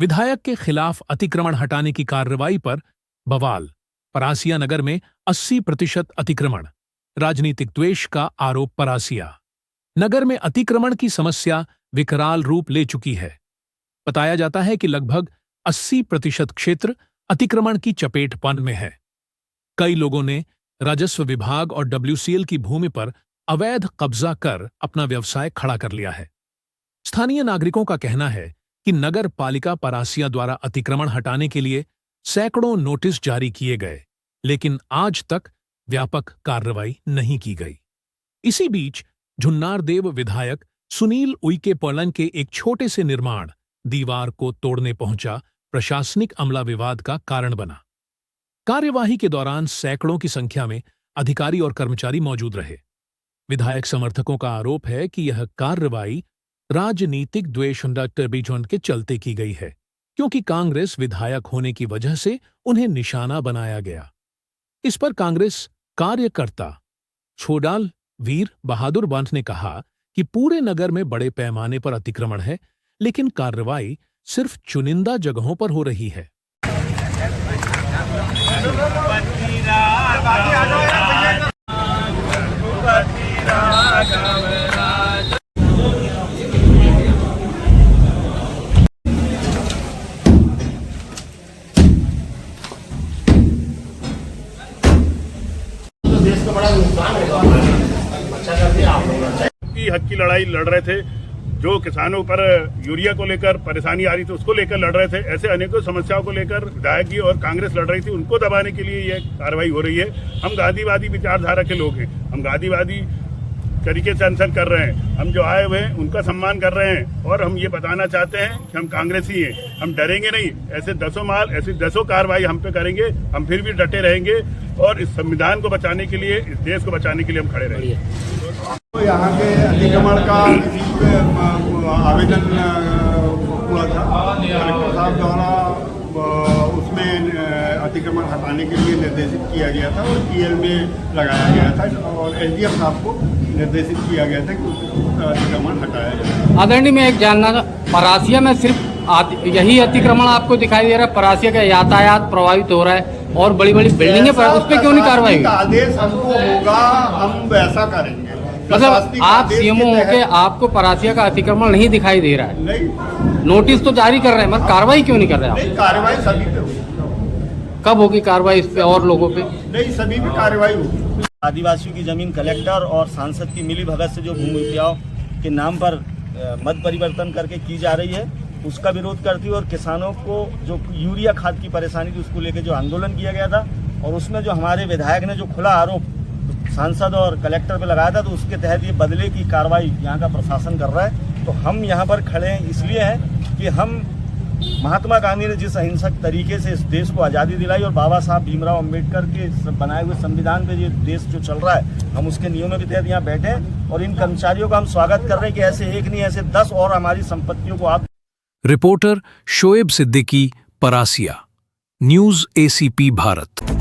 विधायक के खिलाफ अतिक्रमण हटाने की कार्रवाई पर बवाल। परासिया नगर में 80% अतिक्रमण, राजनीतिक द्वेष का आरोप। परासिया नगर में अतिक्रमण की समस्या विकराल रूप ले चुकी है। बताया जाता है कि लगभग 80% क्षेत्र अतिक्रमण की चपेट में है। कई लोगों ने राजस्व विभाग और WCL की भूमि पर अवैध कब्जा कर अपना व्यवसाय खड़ा कर लिया है। स्थानीय नागरिकों का कहना है कि नगर पालिका परासिया द्वारा अतिक्रमण हटाने के लिए सैकड़ों नोटिस जारी किए गए, लेकिन आज तक व्यापक कार्रवाई नहीं की गई। इसी बीच झुन्नारदेव विधायक सुनील उइके पोलन के एक छोटे से निर्माण दीवार को तोड़ने पहुंचा प्रशासनिक अमला विवाद का कारण बना। कार्यवाही के दौरान सैकड़ों की संख्या में अधिकारी और कर्मचारी मौजूद रहे। विधायक समर्थकों का आरोप है कि यह कार्रवाई राजनीतिक द्वेष के चलते की गई है, क्योंकि कांग्रेस विधायक होने की वजह से उन्हें निशाना बनाया गया। इस पर कांग्रेस कार्यकर्ता छोडाल वीर बहादुर पंत ने कहा कि पूरे नगर में बड़े पैमाने पर अतिक्रमण है, लेकिन कार्रवाई सिर्फ चुनिंदा जगहों पर हो रही है। देश को बड़ा नुकसान होगा। हक की लड़ाई लड़ रहे थे, जो किसानों पर यूरिया को लेकर परेशानी आ रही थी उसको लेकर लड़ रहे थे। ऐसे अनेकों समस्याओं को लेकर विधायक जी और कांग्रेस लड़ रही थी, उनको दबाने के लिए यह कार्रवाई हो रही है। हम गांधीवादी विचारधारा के लोग हैं, हम गांधीवादी तरीके से अनशन कर रहे हैं। हम जो आए हुए हैं उनका सम्मान कर रहे हैं और हम ये बताना चाहते हैं कि हम कांग्रेसी हैं, हम डरेंगे नहीं। ऐसे दसों कार्रवाई हम पे करेंगे, हम फिर भी डटे रहेंगे और इस संविधान को बचाने के लिए, इस देश को बचाने के लिए हम खड़े रहेंगे। तो यहाँ के अतिक्रमण का आवेदन हुआ था, कलेक्टर साहब द्वारा उसमें अतिक्रमण हटाने के लिए निर्देशित किया गया था और TL में लगाया गया था और SDM साहब को निर्देशित किया गया था कि अतिक्रमण हटाया जाए। आदरणीय, मैं एक जानना था, परासिया में सिर्फ यही अतिक्रमण आपको दिखाई दे रहा है? परासिया का यातायात प्रभावित हो रहा है और बड़ी बड़ी बिल्डिंगें पर, उस पर क्यों नहीं कार्रवाई हुई? आदेश हमको होगा, हम वैसा करेंगे। मतलब आप CMO होके आपको परासिया का अतिक्रमण नहीं दिखाई दे रहा है? नहीं, नोटिस तो जारी कर रहे हैं, मतलब कार्रवाई क्यों नहीं कर रहे हैं? कार्रवाई सभी पे होगी। कब होगी कार्रवाई इस पे और लोगों पे? नहीं, सभी पे कार्रवाई होगी। आदिवासियों की जमीन कलेक्टर और सांसद की मिलीभगत से जो भूमि उपजाऊ के नाम पर मत परिवर्तन करके की जा रही है, उसका विरोध करती है। और किसानों को जो यूरिया खाद की परेशानी थी उसको लेकर जो आंदोलन किया गया था और उसमें जो हमारे विधायक ने जो खुला आरोप सांसद और कलेक्टर पे लगाया था, तो उसके तहत ये बदले की कार्रवाई यहाँ का प्रशासन कर रहा है। तो हम यहाँ पर खड़े हैं इसलिए हैं कि हम महात्मा गांधी ने जिस अहिंसक तरीके से इस देश को आज़ादी दिलाई और बाबा साहब भीमराव अंबेडकर के बनाए हुए संविधान पे ये देश जो चल रहा है, हम उसके नियमों के तहत यहाँ बैठे हैं और इन कर्मचारियों का हम स्वागत कर रहे हैं कि ऐसे एक नहीं, ऐसे 10 और हमारी संपत्तियों को आप। Reporter Shoaib Siddiqui, Parasia, news ACP Bharat.